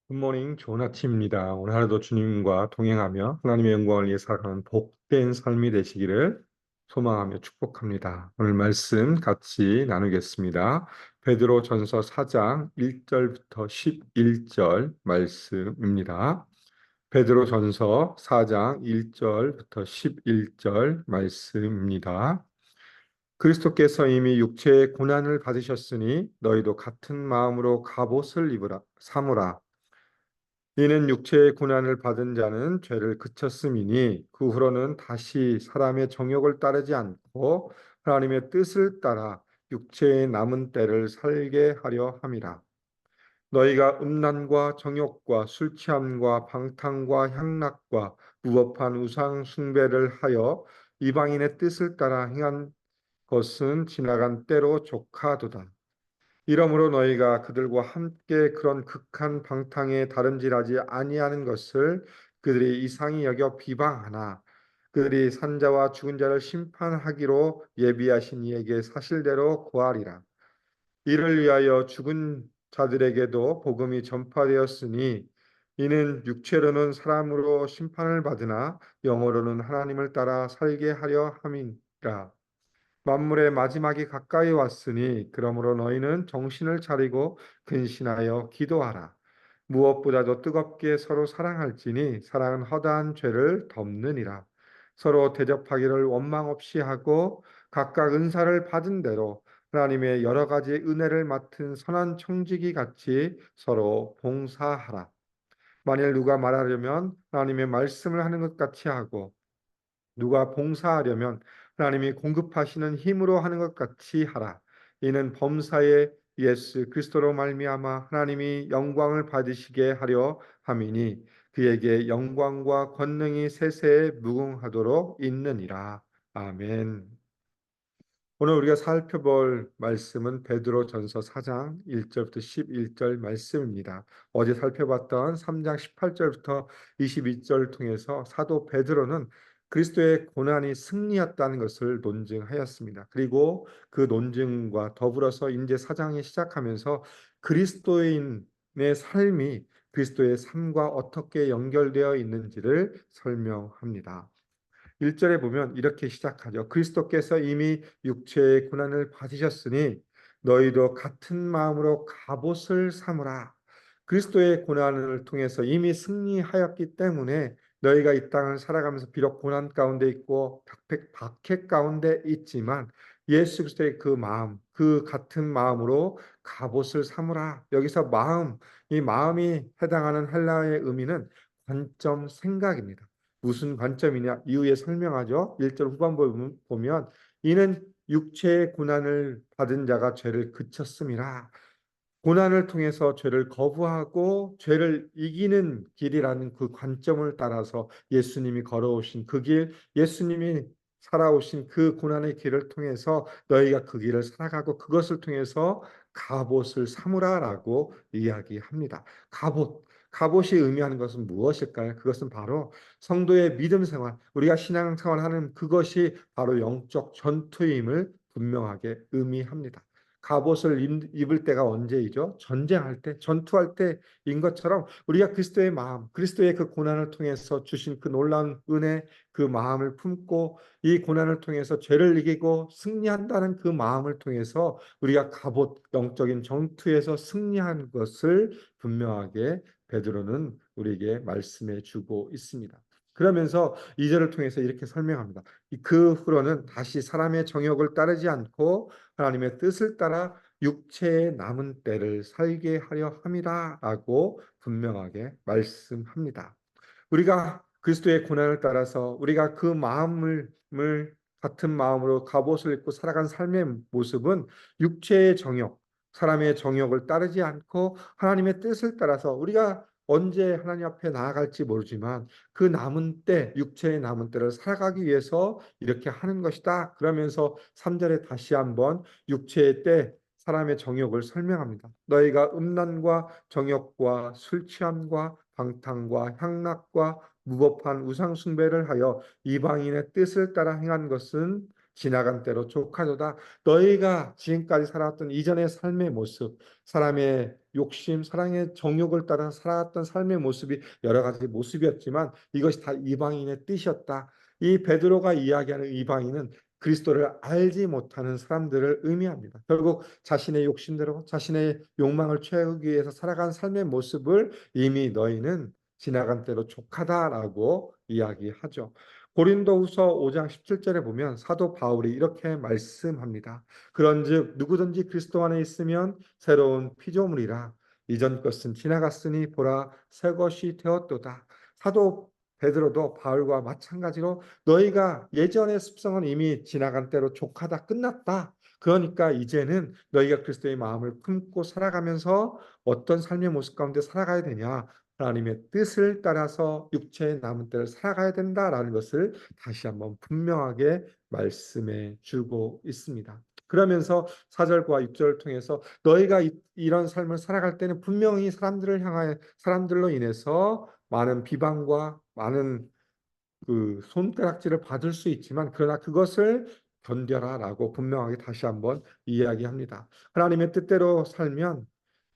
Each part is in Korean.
굿모닝, 좋은 아침입니다. 오늘 하루도 주님과 동행하며 하나님의 영광을 위해 살아가는 복된 삶이 되시기를 소망하며 축복합니다. 오늘 말씀 같이 나누겠습니다. 베드로 전서 4장 1절부터 11절 말씀입니다. 베드로 전서 4장 1절부터 11절 말씀입니다. 그리스도께서 이미 육체의 고난을 받으셨으니 너희도 같은 마음으로 갑옷을 입으라 삼으라. 이는 육체의 고난을 받은 자는 죄를 그쳤음이니 그 후로는 다시 사람의 정욕을 따르지 않고 하나님의 뜻을 따라 육체의 남은 때를 살게 하려 함이라. 너희가 음란과 정욕과 술 취함과 방탕과 향락과 무법한 우상 숭배를 하여 이방인의 뜻을 따라 행한 것은 지나간 때로 족하도다. 이러므로 너희가 그들과 함께 그런 극한 방탕에 다름질하지 아니하는 것을 그들이 이상히 여겨 비방하나 그들이 산자와 죽은 자를 심판하기로 예비하신 이에게 사실대로 고하리라. 이를 위하여 죽은 자들에게도 복음이 전파되었으니 이는 육체로는 사람으로 심판을 받으나 영어로는 하나님을 따라 살게 하려 함이라. 만물의 마지막이 가까이 왔으니 그러므로 너희는 정신을 차리고 근신하여 기도하라. 무엇보다도 뜨겁게 서로 사랑할지니 사랑은 허다한 죄를 덮느니라. 서로 대접하기를 원망 없이 하고 각각 은사를 받은 대로 하나님의 여러 가지 은혜를 맡은 선한 청지기 같이 서로 봉사하라. 만일 누가 말하려면 하나님의 말씀을 하는 것 같이 하고 누가 봉사하려면 하나님이 공급하시는 힘으로 하는 것 같이 하라. 이는 범사에 예수 그리스도로 말미암아 하나님이 영광을 받으시게 하려 함이니 그에게 영광과 권능이 세세에 무궁하도록 있느니라. 아멘. 오늘 우리가 살펴볼 말씀은 베드로전서 4장 1절부터 11절 말씀입니다. 어제 살펴봤던 3장 18절부터 22절 통해서 사도 베드로는 그리스도의 고난이 승리였다는 것을 논증하였습니다. 그리고 그 논증과 더불어서 이제 4장이 시작하면서 그리스도인의 삶이 그리스도의 삶과 어떻게 연결되어 있는지를 설명합니다. 1절에 보면 이렇게 시작하죠. 그리스도께서 이미 육체의 고난을 받으셨으니 너희도 같은 마음으로 갑옷을 삼으라. 그리스도의 고난을 통해서 이미 승리하였기 때문에 너희가 이 땅을 살아가면서 비록 고난 가운데 있고 박해 가운데 있지만 예수 그리스도의 그 마음, 그 같은 마음으로 갑옷을 삼으라. 여기서 마음, 이 마음이 해당하는 헬라어의 의미는 관점, 생각입니다. 무슨 관점이냐? 이후에 설명하죠. 1절 후반부 보면 이는 육체의 고난을 받은 자가 죄를 그쳤음이라. 고난을 통해서 죄를 거부하고 죄를 이기는 길이라는 그 관점을 따라서 예수님이 걸어오신 그 길, 예수님이 살아오신 그 고난의 길을 통해서 너희가 그 길을 살아가고 그것을 통해서 갑옷을 삼으라라고 이야기합니다. 갑옷이 의미하는 것은 무엇일까요? 그것은 바로 성도의 믿음 생활, 우리가 신앙 생활하는 그것이 바로 영적 전투임을 분명하게 의미합니다. 갑옷을 입을 때가 언제이죠? 전쟁할 때, 전투할 때인 것처럼 우리가 그리스도의 마음, 그리스도의 그 고난을 통해서 주신 그 놀라운 은혜, 그 마음을 품고 이 고난을 통해서 죄를 이기고 승리한다는 그 마음을 통해서 우리가 갑옷, 영적인 전투에서 승리한 것을 분명하게 베드로는 우리에게 말씀해 주고 있습니다. 그러면서 2절을 통해서 이렇게 설명합니다. 그 후로는 다시 사람의 정욕을 따르지 않고 하나님의 뜻을 따라 육체의 남은 때를 살게 하려 함이라라고 분명하게 말씀합니다. 우리가 그리스도의 고난을 따라서 우리가 그 마음을 같은 마음으로 갑옷을 입고 살아간 삶의 모습은 육체의 정욕, 사람의 정욕을 따르지 않고 하나님의 뜻을 따라서 우리가 언제 하나님 앞에 나아갈지 모르지만 그 남은 때, 육체의 남은 때를 살아가기 위해서 이렇게 하는 것이다. 그러면서 3절에 다시 한번 육체의 때, 사람의 정욕을 설명합니다. 너희가 음란과 정욕과 술 취함과 방탕과 향락과 무법한 우상 숭배를 하여 이방인의 뜻을 따라 행한 것은 지나간 때로 족하도다. 너희가 지금까지 살아왔던 이전의 삶의 모습, 사람의 욕심, 사랑의 정욕을 따라 살아왔던 삶의 모습이 여러 가지 모습이었지만 이것이 다 이방인의 뜻이었다. 이 베드로가 이야기하는 이방인은 그리스도를 알지 못하는 사람들을 의미합니다. 결국 자신의 욕심대로 자신의 욕망을 채우기 위해서 살아간 삶의 모습을 이미 너희는 지나간 때로 족하다라고 이야기하죠. 고린도후서 5장 17절에 보면 사도 바울이 이렇게 말씀합니다. 그런즉 누구든지 그리스도 안에 있으면 새로운 피조물이라 이전 것은 지나갔으니 보라 새 것이 되었도다. 사도 베드로도 바울과 마찬가지로 너희가 예전의 습성은 이미 지나간 때로 족하다 끝났다. 그러니까 이제는 너희가 그리스도의 마음을 품고 살아가면서 어떤 삶의 모습 가운데 살아가야 되냐? 하나님의 뜻을 따라서 육체의 남은 때를 살아가야 된다라는 것을 다시 한번 분명하게 말씀해 주고 있습니다. 그러면서 4절과 6절을 통해서 너희가 이런 삶을 살아갈 때는 분명히 사람들을 향하여 사람들로 인해서 많은 비방과 많은 그 손가락질을 받을 수 있지만 그러나 그것을 견뎌라라고 분명하게 다시 한번 이야기합니다. 하나님의 뜻대로 살면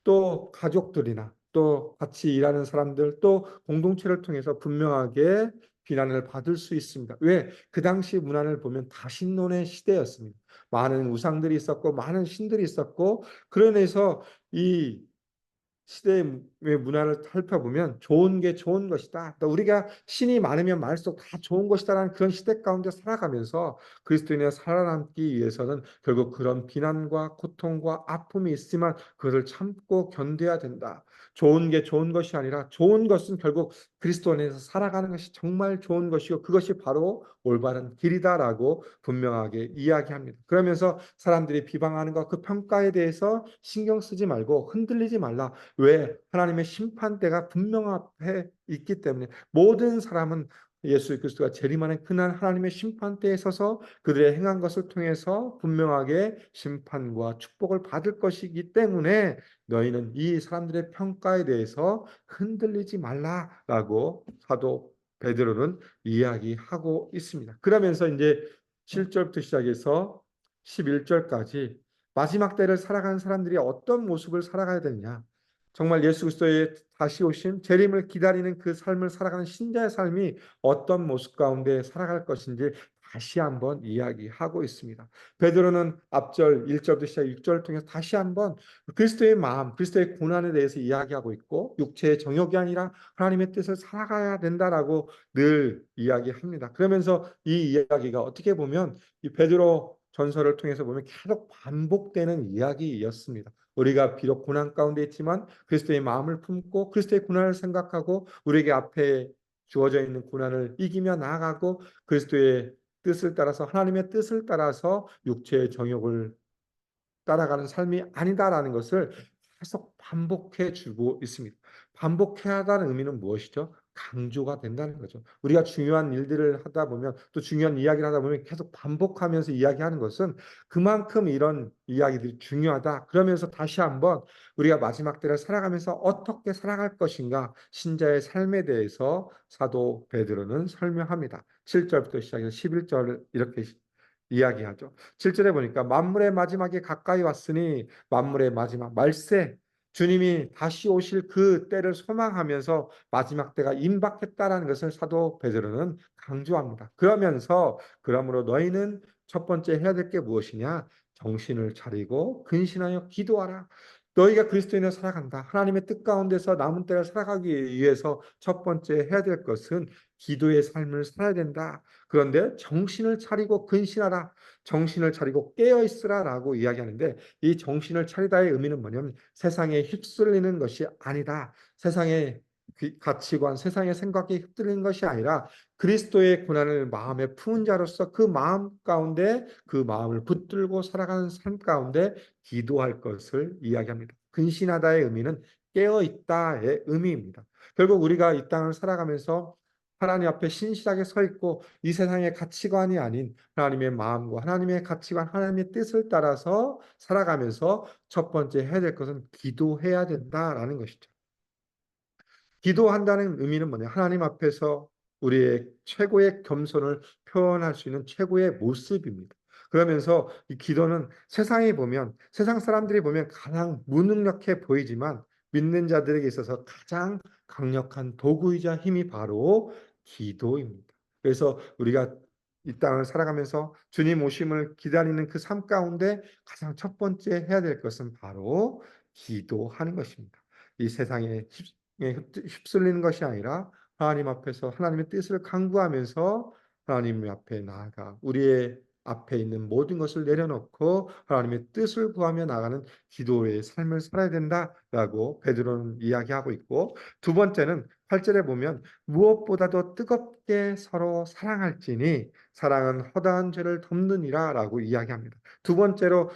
또 가족들이나 또 같이 일하는 사람들 또 공동체를 통해서 분명하게 비난을 받을 수 있습니다. 왜? 그 당시 문화를 보면 다신론의 시대였습니다. 많은 우상들이 있었고 많은 신들이 있었고 그러면서 이 시대의 문화를 살펴보면 좋은 게 좋은 것이다. 또 우리가 신이 많으면 많을수록 다 좋은 것이다라는 그런 시대 가운데 살아가면서 그리스도인에 살아남기 위해서는 결국 그런 비난과 고통과 아픔이 있지만 그것을 참고 견뎌야 된다. 좋은 게 좋은 것이 아니라 좋은 것은 결국 그리스도 안에서 살아가는 것이 정말 좋은 것이고 그것이 바로 올바른 길이다라고 분명하게 이야기합니다. 그러면서 사람들이 비방하는 것, 그 평가에 대해서 신경 쓰지 말고 흔들리지 말라. 왜? 하나님의 심판대가 분명하게 있기 때문에 모든 사람은 예수 그리스도가 재림하는 그날 하나님의 심판대에 서서 그들의 행한 것을 통해서 분명하게 심판과 축복을 받을 것이기 때문에 너희는 이 사람들의 평가에 대해서 흔들리지 말라라고 사도 베드로는 이야기하고 있습니다. 그러면서 이제 7절부터 시작해서 11절까지 마지막 때를 살아가는 사람들이 어떤 모습을 살아가야 되느냐? 정말 예수 그리스도의 다시 오심, 재림을 기다리는 그 삶을 살아가는 신자의 삶이 어떤 모습 가운데 살아갈 것인지 다시 한번 이야기하고 있습니다. 베드로는 앞절 1절부터 시작 6절을 통해서 다시 한번 그리스도의 마음, 그리스도의 고난에 대해서 이야기하고 있고 육체의 정욕이 아니라 하나님의 뜻을 살아가야 된다라고 늘 이야기합니다. 그러면서 이 이야기가 어떻게 보면 이 베드로 전설을 통해서 보면 계속 반복되는 이야기였습니다. 우리가 비록 고난 가운데 있지만 그리스도의 마음을 품고 그리스도의 고난을 생각하고 우리에게 앞에 주어져 있는 고난을 이기며 나아가고 그리스도의 뜻을 따라서 하나님의 뜻을 따라서 육체의 정욕을 따라가는 삶이 아니다라는 것을 계속 반복해 주고 있습니다. 반복해야 한다는 의미는 무엇이죠? 강조가 된다는 거죠. 우리가 중요한 일들을 하다 보면 또 중요한 이야기를 하다 보면 계속 반복하면서 이야기하는 것은 그만큼 이런 이야기들이 중요하다. 그러면서 다시 한번 우리가 마지막 때를 살아가면서 어떻게 살아갈 것인가 신자의 삶에 대해서 사도 베드로는 설명합니다. 7절부터 시작해서 11절을 이렇게 이야기하죠. 7절에 보니까 만물의 마지막이 가까이 왔으니 만물의 마지막 말세 주님이 다시 오실 그 때를 소망하면서 마지막 때가 임박했다라는 것을 사도 베드로는 강조합니다. 그러면서 그러므로 너희는 첫 번째 해야 될 게 무엇이냐? 정신을 차리고 근신하여 기도하라. 너희가 그리스도인으로 살아간다. 하나님의 뜻 가운데서 남은 때를 살아가기 위해서 첫 번째 해야 될 것은 기도의 삶을 살아야 된다. 그런데 정신을 차리고 근신하라. 정신을 차리고 깨어 있으라라고 이야기하는데 이 정신을 차리다의 의미는 뭐냐면 세상에 휩쓸리는 것이 아니다. 세상의 가치관, 세상의 생각에 휩쓸리는 것이 아니라 그리스도의 고난을 마음에 품은 자로서 그 마음 가운데 그 마음을 붙들고 살아가는 삶 가운데 기도할 것을 이야기합니다. 근신하다의 의미는 깨어 있다의 의미입니다. 결국 우리가 이 땅을 살아가면서 하나님 앞에 신실하게 서 있고 이 세상의 가치관이 아닌 하나님의 마음과 하나님의 가치관, 하나님의 뜻을 따라서 살아가면서 첫 번째 해야 될 것은 기도해야 된다라는 것이죠. 기도한다는 의미는 뭐냐? 하나님 앞에서 우리의 최고의 겸손을 표현할 수 있는 최고의 모습입니다. 그러면서 이 기도는 세상 사람들이 보면 가장 무능력해 보이지만 믿는 자들에게 있어서 가장 강력한 도구이자 힘이 바로 기도입니다. 그래서 우리가 이 땅을 살아가면서 주님 오심을 기다리는 그 삶 가운데 가장 첫 번째 해야 될 것은 바로 기도하는 것입니다. 이 세상에 휩쓸리는 것이 아니라 하나님 앞에서 하나님의 뜻을 간구하면서 하나님 앞에 나아가 우리의 앞에 있는 모든 것을 내려놓고 하나님의 뜻을 구하며 나가는 기도의 삶을 살아야 된다라고 베드로는 이야기하고 있고, 두 번째는 8절에 보면 무엇보다도 뜨겁게 서로 사랑할지니 사랑은 허다한 죄를 덮느니라라고 이야기합니다. 두 번째로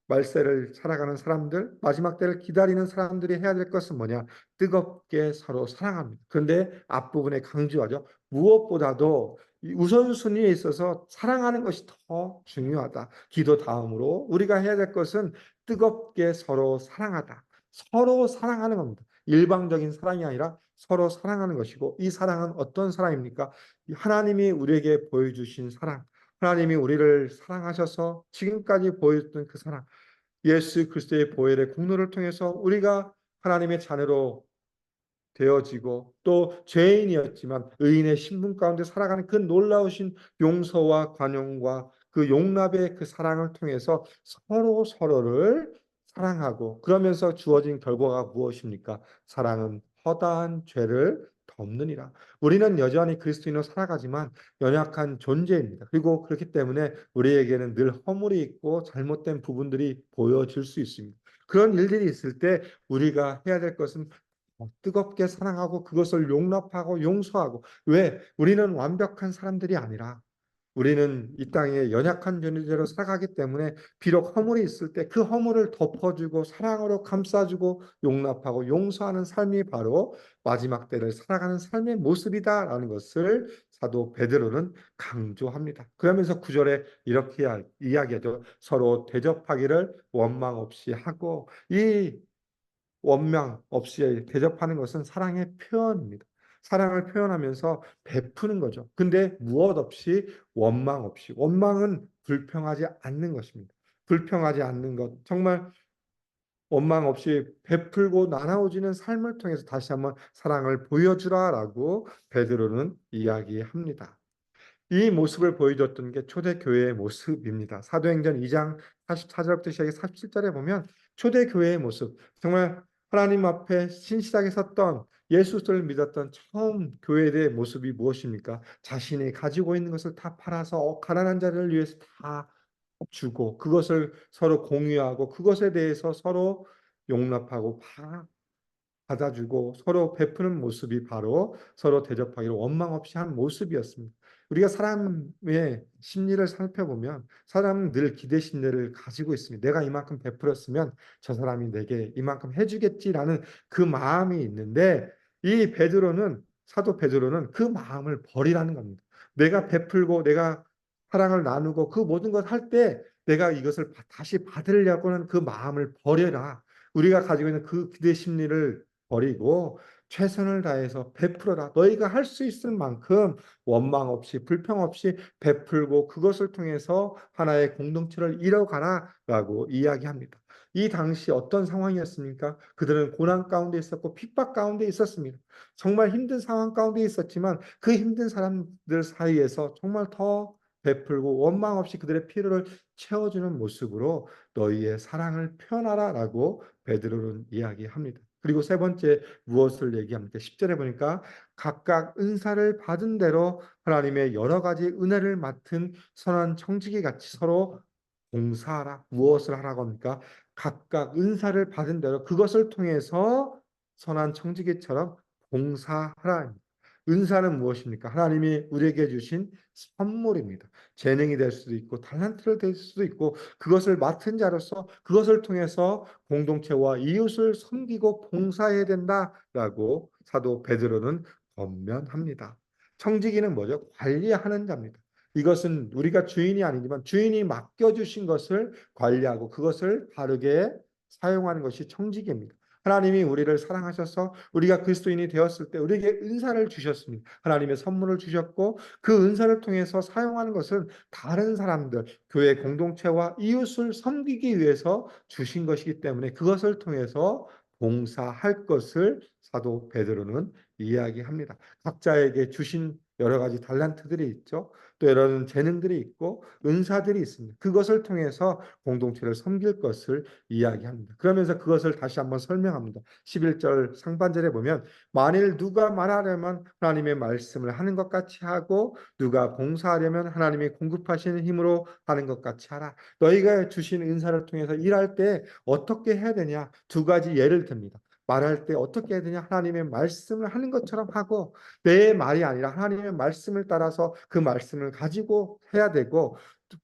말세를 살아가는 사람들, 마지막 때를 기다리는 사람들이 해야 될 것은 뭐냐? 뜨겁게 서로 사랑합니다. 그런데 앞부분에 강조하죠. 무엇보다도 이 우선순위에 있어서 사랑하는 것이 더 중요하다. 기도 다음으로 우리가 해야 될 것은 뜨겁게 서로 사랑하다. 서로 사랑하는 겁니다. 일방적인 사랑이 아니라 서로 사랑하는 것이고, 이 사랑은 어떤 사랑입니까? 하나님이 우리에게 보여주신 사랑, 하나님이 우리를 사랑하셔서 지금까지 보여줬던 그 사랑, 예수 그리스도의 보혈의 공로를 통해서 우리가 하나님의 자녀로 되어지고 또 죄인이었지만 의인의 신분 가운데 살아가는 그 놀라우신 용서와 관용과 그 용납의 그 사랑을 통해서 서로 서로를 사랑하고, 그러면서 주어진 결과가 무엇입니까? 사랑은 허다한 죄를 덮느니라. 우리는 여전히 그리스도인으로 살아가지만 연약한 존재입니다. 그리고 그렇기 때문에 우리에게는 늘 허물이 있고 잘못된 부분들이 보여질 수 있습니다. 그런 일들이 있을 때 우리가 해야 될 것은 뜨겁게 사랑하고 그것을 용납하고 용서하고. 왜? 우리는 완벽한 사람들이 아니라 우리는 이 땅에 연약한 존재로 살아가기 때문에 비록 허물이 있을 때 그 허물을 덮어주고 사랑으로 감싸주고 용납하고 용서하는 삶이 바로 마지막 때를 살아가는 삶의 모습이다라는 것을 사도 베드로는 강조합니다. 그러면서 9절에 이렇게 이야기하죠. 서로 대접하기를 원망 없이 하고, 이 원망 없이 대접하는 것은 사랑의 표현입니다. 사랑을 표현하면서 베푸는 거죠. 근데 무엇 없이, 원망 없이. 원망은 불평하지 않는 것입니다. 불평하지 않는 것. 정말 원망 없이 베풀고 나눠주는 삶을 통해서 다시 한번 사랑을 보여주라라고 베드로는 이야기합니다. 이 모습을 보여줬던 게 초대교회의 모습입니다. 사도행전 2장 44절부터 시작해 47절에 보면 초대교회의 모습, 정말 하나님 앞에 신실하게 섰던, 예수를 믿었던 처음 교회의 모습이 무엇입니까? 자신이 가지고 있는 것을 다 팔아서 가난한 자를 위해서 다 주고, 그것을 서로 공유하고, 그것에 대해서 서로 용납하고 받아주고 서로 베푸는 모습이 바로 서로 대접하기로 원망 없이 한 모습이었습니다. 우리가 사람의 심리를 살펴보면 사람은 늘 기대 심리를 가지고 있습니다. 내가 이만큼 베풀었으면 저 사람이 내게 이만큼 해주겠지라는 그 마음이 있는데, 이 사도 베드로는 그 마음을 버리라는 겁니다. 내가 베풀고 내가 사랑을 나누고 그 모든 것 할 때 내가 이것을 다시 받으려고 하는 그 마음을 버려라. 우리가 가지고 있는 그 기대 심리를 버리고 최선을 다해서 베풀어라. 너희가 할 수 있을 만큼 원망 없이 불평 없이 베풀고 그것을 통해서 하나의 공동체를 이뤄가라라고 이야기합니다. 이 당시 어떤 상황이었습니까? 그들은 고난 가운데 있었고 핍박 가운데 있었습니다. 정말 힘든 상황 가운데 있었지만 그 힘든 사람들 사이에서 정말 더 베풀고 원망 없이 그들의 필요를 채워주는 모습으로 너희의 사랑을 표현하라라고 베드로는 이야기합니다. 그리고 세 번째 무엇을 얘기합니까? 10절에 보니까 각각 은사를 받은 대로 하나님의 여러 가지 은혜를 맡은 선한 청지기 같이 서로 봉사하라. 무엇을 하라고 합니까? 각각 은사를 받은 대로 그것을 통해서 선한 청지기처럼 봉사하라. 은사는 무엇입니까? 하나님이 우리에게 주신 선물입니다. 재능이 될 수도 있고 탤런트를 될 수도 있고, 그것을 맡은 자로서 그것을 통해서 공동체와 이웃을 섬기고 봉사해야 된다라고 사도 베드로는 권면합니다. 청지기는 뭐죠? 관리하는 자입니다. 이것은 우리가 주인이 아니지만 주인이 맡겨주신 것을 관리하고 그것을 바르게 사용하는 것이 청지기입니다. 하나님이 우리를 사랑하셔서 우리가 그리스도인이 되었을 때 우리에게 은사를 주셨습니다. 하나님의 선물을 주셨고 그 은사를 통해서 사용하는 것은 다른 사람들, 교회 공동체와 이웃을 섬기기 위해서 주신 것이기 때문에 그것을 통해서 봉사할 것을 사도 베드로는 이야기합니다. 각자에게 주신 여러 가지 달란트들이 있죠. 또 여러 재능들이 있고 은사들이 있습니다. 그것을 통해서 공동체를 섬길 것을 이야기합니다. 그러면서 그것을 다시 한번 설명합니다. 11절 상반절에 보면 만일 누가 말하려면 하나님의 말씀을 하는 것 같이 하고 누가 봉사하려면 하나님이 공급하시는 힘으로 하는 것 같이 하라. 너희가 주신 은사를 통해서 일할 때 어떻게 해야 되냐? 두 가지 예를 듭니다. 말할 때 어떻게 해야 되냐? 하나님의 말씀을 하는 것처럼 하고 내 말이 아니라 하나님의 말씀을 따라서 그 말씀을 가지고 해야 되고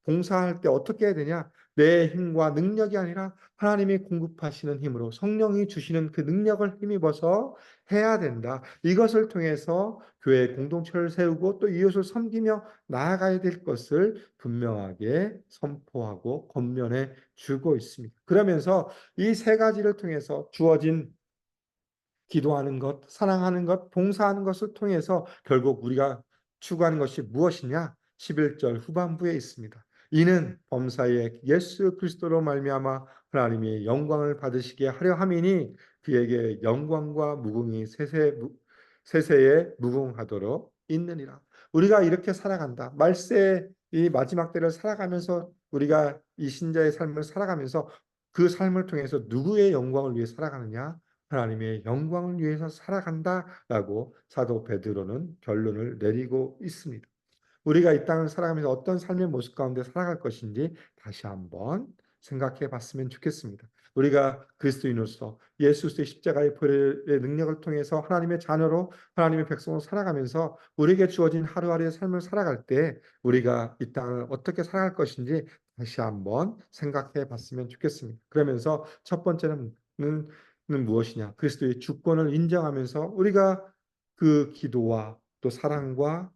봉사할 때 어떻게 해야 되냐? 내 힘과 능력이 아니라 하나님이 공급하시는 힘으로 성령이 주시는 그 능력을 힘입어서 해야 된다. 이것을 통해서 교회 공동체를 세우고 또 이웃을 섬기며 나아가야 될 것을 분명하게 선포하고 권면해 주고 있습니다. 그러면서 이 세 가지를 통해서 주어진 기도하는 것, 사랑하는 것, 봉사하는 것을 통해서 결국 우리가 추구하는 것이 무엇이냐? 11절 후반부에 있습니다. 이는 범사에 예수 그리스도로 말미암아 하나님의 영광을 받으시게 하려 함이니 그에게 영광과 무궁이 세세에 무궁하도록 있느니라. 우리가 이렇게 살아간다. 말세 이 마지막 때를 살아가면서 우리가 이 신자의 삶을 살아가면서 그 삶을 통해서 누구의 영광을 위해 살아가느냐? 하나님의 영광을 위해서 살아간다라고 사도 베드로는 결론을 내리고 있습니다. 우리가 이 땅을 살아가면서 어떤 삶의 모습 가운데 살아갈 것인지 다시 한번 생각해 봤으면 좋겠습니다. 우리가 그리스도인으로서 예수 그리스도의 십자가의 보혈의 능력을 통해서 하나님의 자녀로 하나님의 백성으로 살아가면서 우리에게 주어진 하루하루의 삶을 살아갈 때 우리가 이 땅을 어떻게 살아갈 것인지 다시 한번 생각해 봤으면 좋겠습니다. 그러면서 첫 번째는 무엇이냐? 그리스도의 주권을 인정하면서 우리가 그 기도와 또 사랑과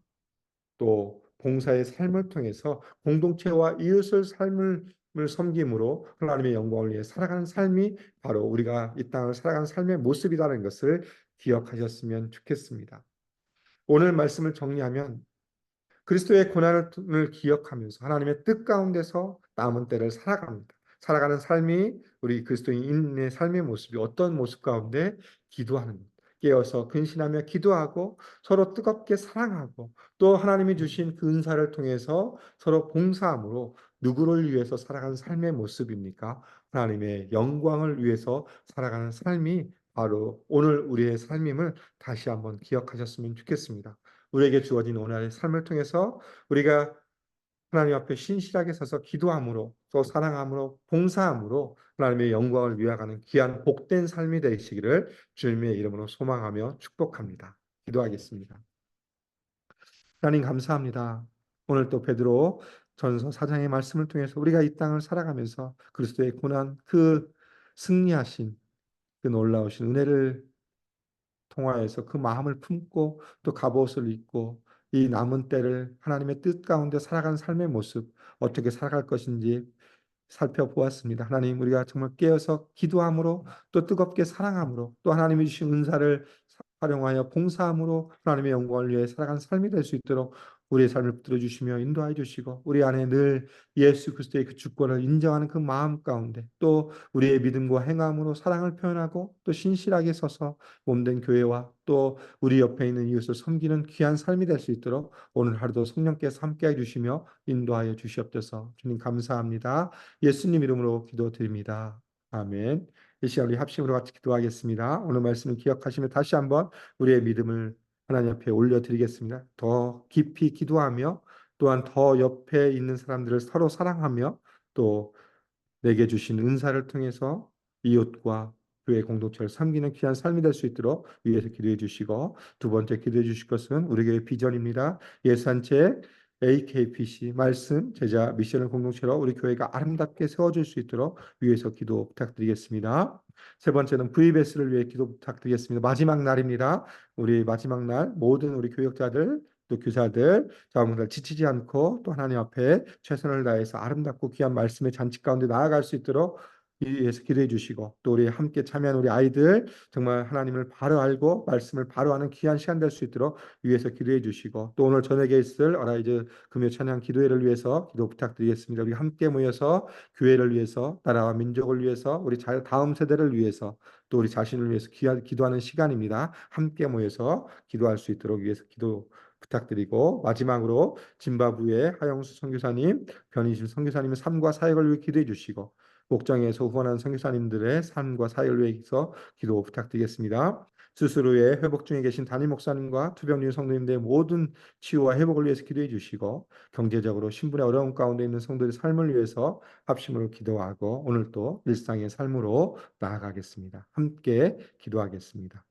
또 봉사의 삶을 통해서 공동체와 이웃을 삶을 섬김으로 하나님의 영광을 위해 살아가는 삶이 바로 우리가 이 땅을 살아가는 삶의 모습이라는 것을 기억하셨으면 좋겠습니다. 오늘 말씀을 정리하면 그리스도의 고난을 기억하면서 하나님의 뜻 가운데서 남은 때를 살아갑니다. 살아가는 삶이 우리 그리스도인의 삶의 모습이 어떤 모습 가운데 기도하는 것. 깨어서 근신하며 기도하고 서로 뜨겁게 사랑하고 또 하나님이 주신 그 은사를 통해서 서로 봉사함으로 누구를 위해서 살아가는 삶의 모습입니까? 하나님의 영광을 위해서 살아가는 삶이 바로 오늘 우리의 삶임을 다시 한번 기억하셨으면 좋겠습니다. 우리에게 주어진 오늘의 삶을 통해서 우리가 하나님 앞에 신실하게 서서 기도함으로 또 사랑함으로 봉사함으로 하나님의 영광을 위하가는 귀한 복된 삶이 되시기를 주님의 이름으로 소망하며 축복합니다. 기도하겠습니다. 하나님 감사합니다. 오늘 또 베드로 전서 4장의 말씀을 통해서 우리가 이 땅을 살아가면서 그리스도의 고난 그 승리하신 그 놀라우신 은혜를 통하여서 그 마음을 품고 또 갑옷을 입고 이 남은 때를 하나님의 뜻 가운데 살아가는 삶의 모습 어떻게 살아갈 것인지 살펴보았습니다. 하나님 우리가 정말 깨어서 기도함으로 또 뜨겁게 사랑함으로 또 하나님이 주신 은사를 활용하여 봉사함으로 하나님의 영광을 위해 살아가는 삶이 될 수 있도록 우리의 삶을 붙들어 주시며 인도하여 주시고 우리 안에 늘 예수 그리스도의 그 주권을 인정하는 그 마음 가운데 또 우리의 믿음과 행함으로 사랑을 표현하고 또 신실하게 서서 몸된 교회와 또 우리 옆에 있는 이웃을 섬기는 귀한 삶이 될 수 있도록 오늘 하루도 성령께서 함께해 주시며 인도하여 주시옵소서. 주님 감사합니다. 예수님 이름으로 기도드립니다. 아멘. 이 시간 우리 합심으로 같이 기도하겠습니다. 오늘 말씀을 기억하시며 다시 한번 우리의 믿음을 하나님 앞에 올려드리겠습니다. 더 깊이 기도하며 또한 더 옆에 있는 사람들을 서로 사랑하며 또 내게 주신 은사를 통해서 이웃과 교회 공동체를 섬기는 귀한 삶이 될 수 있도록 위에서 기도해 주시고 두 번째 기도해 주실 것은 우리 교회 비전입니다. 예산책 AKPC 말씀 제자 미션을 공동체로 우리 교회가 아름답게 세워질 수 있도록 위에서 기도 부탁드리겠습니다. 세 번째는 VBS를 위해 기도 부탁드리겠습니다. 마지막 날입니다. 우리 마지막 날 모든 우리 교역자들 또 교사들 자원들 지치지 않고 또 하나님 앞에 최선을 다해서 아름답고 귀한 말씀의 잔치 가운데 나아갈 수 있도록 위해서 기도해 주시고 또 우리 함께 참여한 우리 아이들 정말 하나님을 바로 알고 말씀을 바로 하는 귀한 시간 될 수 있도록 위해서 기도해 주시고 또 오늘 저녁에 있을 어라이즈 금요 찬양 기도회를 위해서 기도 부탁드리겠습니다. 우리 함께 모여서 교회를 위해서 나라와 민족을 위해서 우리 다음 세대를 위해서 또 우리 자신을 위해서 기도하는 시간입니다. 함께 모여서 기도할 수 있도록 위해서 기도 부탁드리고 마지막으로 짐바브웨 하영수 선교사님, 변희심 선교사님의 삶과 사역을 위해 기도해 주시고 목장에서 후원하는 선교사님들의 삶과 사역을 위해서 기도 부탁드리겠습니다. 스스로의 회복 중에 계신 담임 목사님과 투병진 성도님들의 모든 치유와 회복을 위해서 기도해 주시고 경제적으로 신분의 어려움 가운데 있는 성도의 삶을 위해서 합심으로 기도하고 오늘 또 일상의 삶으로 나아가겠습니다. 함께 기도하겠습니다.